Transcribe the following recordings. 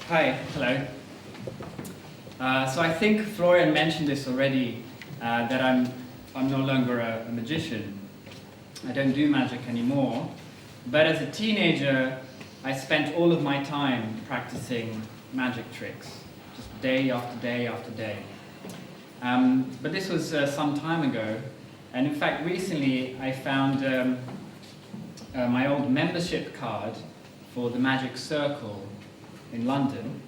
Hi, hello. So I think Florian mentioned this already, that I'm no longer a magician. I don't do magic anymore. But as a teenager, I spent all of my time practicing magic tricks, just day after day after day. But this was some time ago, and in fact recently I found my old membership card for the Magic Circle in London,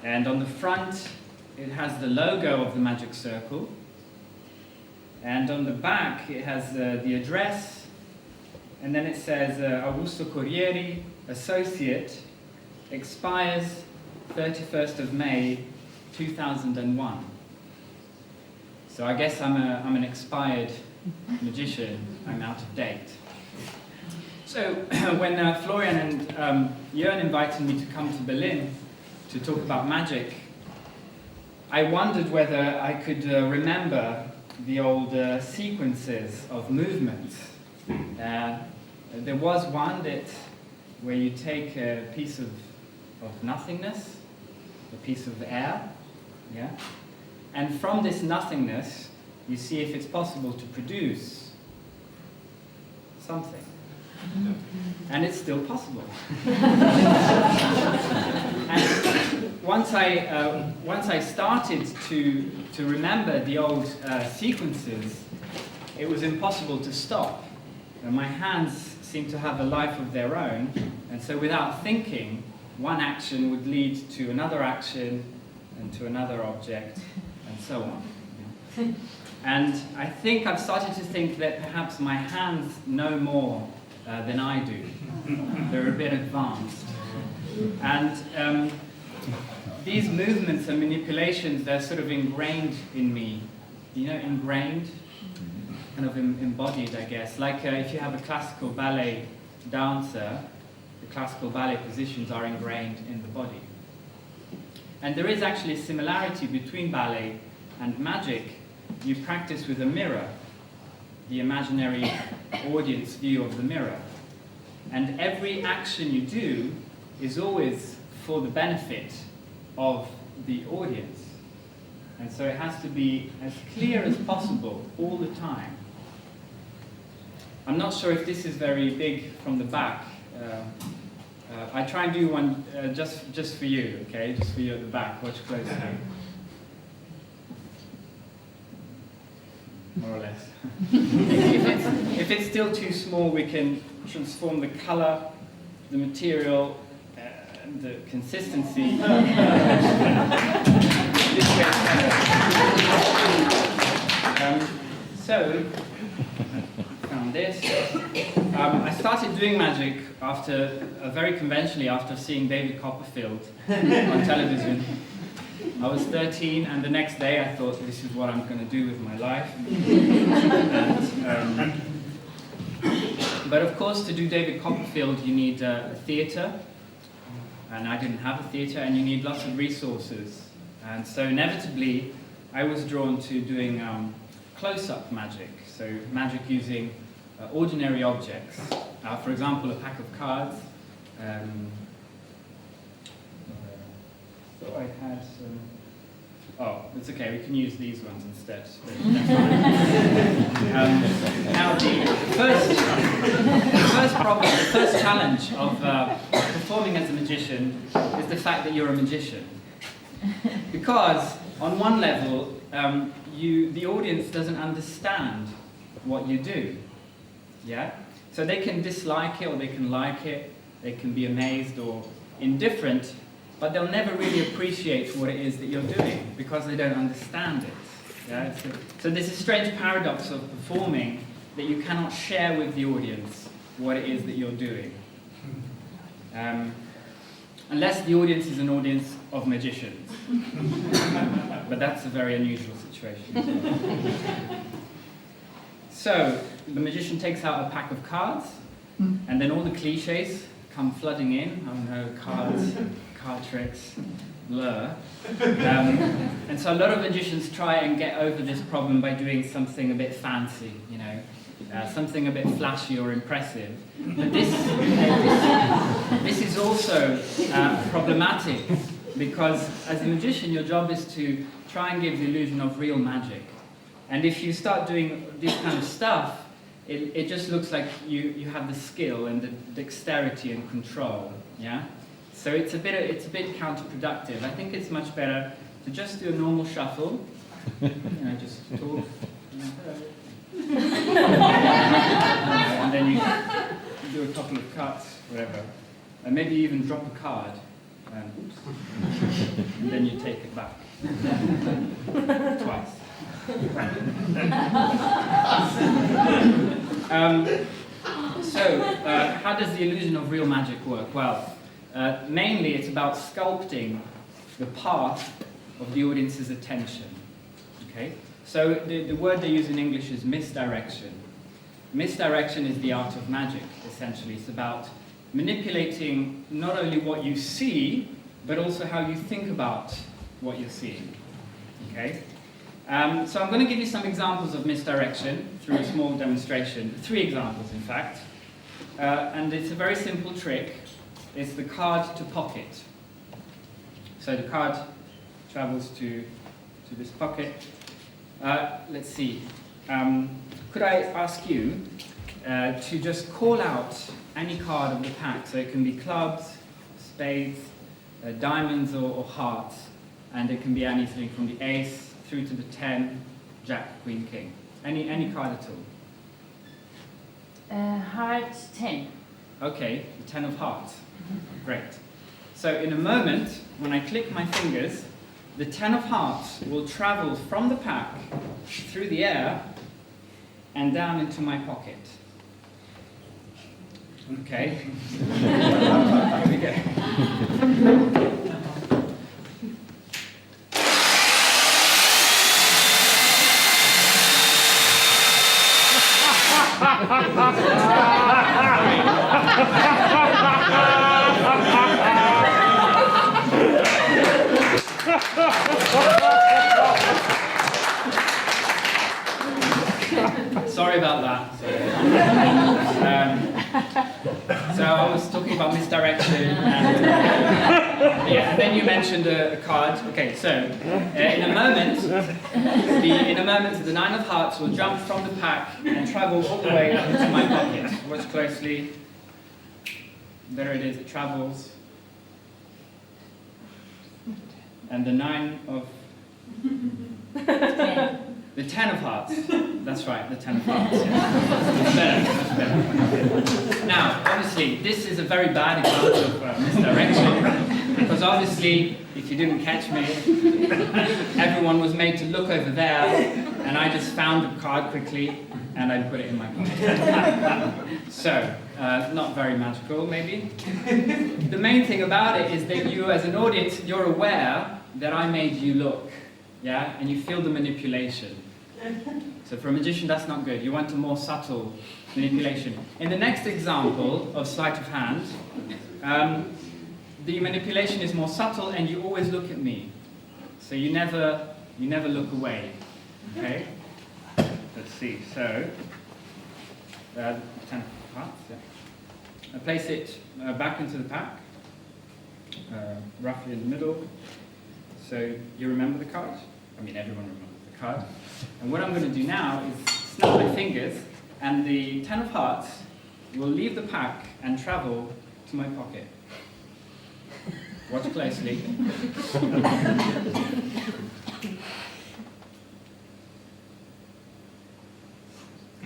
and on the front it has the logo of the Magic Circle, and on the back it has the address, and then it says Augusto Corrieri, Associate, expires 31st of May 2001. So I guess I'm an expired magician. I'm out of date. So when Florian and Jörn invited me to come to Berlin to talk about magic, I wondered whether I could remember the old sequences of movements. There was one where you take a piece of nothingness, a piece of air, yeah? And from this nothingness, you see if it's possible to produce something. And it's still possible. And once I started to remember the old sequences, it was impossible to stop. My hands seemed to have a life of their own, and so without thinking, one action would lead to another action, and to another object, and so on. And I think I've started to think that perhaps my hands know more than I do. They're a bit advanced. And these movements and manipulations, they're sort of ingrained in me. You know, ingrained? Kind of embodied, I guess. Like if you have a classical ballet dancer, the classical ballet positions are ingrained in the body. And there is actually a similarity between ballet and magic. You practice with a mirror, the imaginary audience view of the mirror. And every action you do is always for the benefit of the audience. And so it has to be as clear as possible all the time. I'm not sure if this is very big from the back. I try and do one just for you, okay? Just for you at the back. Watch closely. More or less. If it's still too small, we can transform the color, the material, and the consistency. This way so, found this. I started doing magic very conventionally after seeing David Copperfield on television. I was 13, and the next day I thought, this is what I'm going to do with my life. But of course, to do David Copperfield, you need a theatre, and I didn't have a theatre, and you need lots of resources. And so inevitably, I was drawn to doing close-up magic, so magic using ordinary objects. For example, a pack of cards. So I had some... Oh, it's okay, we can use these ones instead. Now the first problem, the first challenge of performing as a magician is the fact that you're a magician. Because on one level, the audience doesn't understand what you do. Yeah? So they can dislike it or they can like it, they can be amazed or indifferent, but they'll never really appreciate what it is that you're doing because they don't understand it. Yeah? So there's a strange paradox of performing that you cannot share with the audience what it is that you're doing. Unless the audience is an audience of magicians. But that's a very unusual situation. So the magician takes out a pack of cards, and then all the cliches come flooding in. Oh no, cards, card tricks, blur. And so a lot of magicians try and get over this problem by doing something a bit fancy, you know. something a bit flashy or impressive. But this is also problematic, because as a magician, your job is to try and give the illusion of real magic. And if you start doing this kind of stuff, it just looks like you have the skill and the dexterity and control, yeah? So it's a bit counterproductive. I think it's much better to just do a normal shuffle, just talk, and then you do a couple of cuts, whatever, and maybe even drop a card, and then you take it back twice. How does the illusion of real magic work? Well, mainly it's about sculpting the path of the audience's attention. Okay? So the word they use in English is misdirection. Misdirection is the art of magic, essentially. It's about manipulating not only what you see, but also how you think about what you're seeing. Okay? So I'm going to give you some examples of misdirection through a small demonstration. 3 examples, in fact. And it's a very simple trick. It's the card to pocket. So the card travels to this pocket. Let's see. Could I ask you to just call out any card of the pack? So it can be clubs, spades, diamonds, or hearts. And it can be anything from the ace through to the 10, jack, queen, king. Any card at all. Heart 10. Okay, the 10 of hearts. Great. So in a moment, when I click my fingers, the 10 of hearts will travel from the pack through the air and down into my pocket. Okay. Here we go. Sorry about that. So I was talking about misdirection, and and then you mentioned a card. Okay, so in a moment, the 9 of hearts will jump from the pack and travel all the way into my pocket. Watch closely. There it is. It travels, and the 9 of the 10 of hearts. That's right, the 10 of hearts. Yeah. Much better. Now, obviously, this is a very bad example of misdirection, because obviously, if you didn't catch me, everyone was made to look over there, and I just found the card quickly, and I put it in my pocket. So, not very magical, maybe. The main thing about it is that you, as an audience, you're aware that I made you look, yeah, and you feel the manipulation. So for a magician, that's not good. You want a more subtle manipulation. In the next example of sleight of hand, the manipulation is more subtle, and you always look at me. So you never look away. Okay? Let's see. So 10 of hearts. Yeah. I place it back into the pack, roughly in the middle. So you remember the card? I mean, everyone remembers the card. And what I'm going to do now is snap my fingers, and the 10 of hearts will leave the pack and travel to my pocket. Watch closely.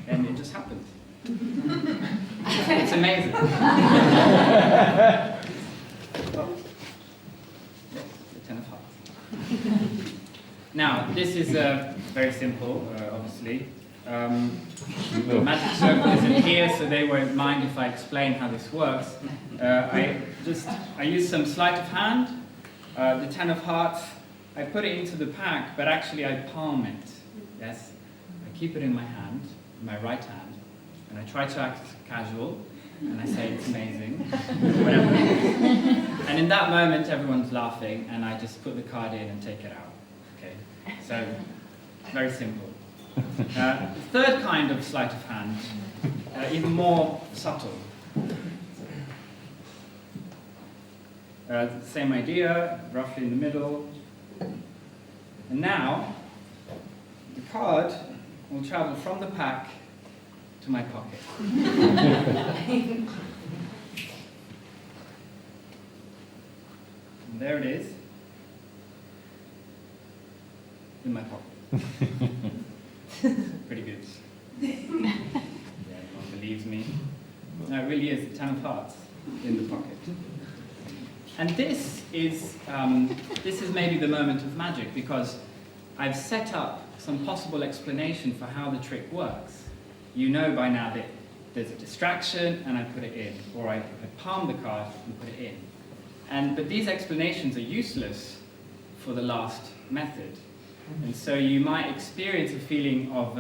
And it just happened. It's amazing. Oh. Yes, the 10 of hearts. Now, this is very simple, obviously. The magic circle isn't here, so they won't mind if I explain how this works. I use some sleight of hand, the 10 of hearts. I put it into the pack, but actually I palm it. Yes, I keep it in my hand, in my right hand, and I try to act casual, and I say it's amazing, whatever. And in that moment, everyone's laughing, and I just put the card in and take it out. Okay, so very simple. The third kind of sleight of hand, even more subtle. Same idea, roughly in the middle. And now, the card will travel from the pack to my pocket. And there it is, in my pocket. Pretty good. Yeah, no one believes me. No, it really is the 10 of hearts in the pocket. And this is maybe the moment of magic, because I've set up some possible explanation for how the trick works. You know by now that there's a distraction and I put it in, or I palm the card and put it in. But these explanations are useless for the last method. And so you might experience a feeling of,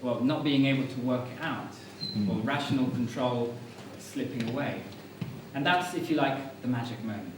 well, not being able to work it out, or rational control slipping away. And that's, if you like, the magic moment.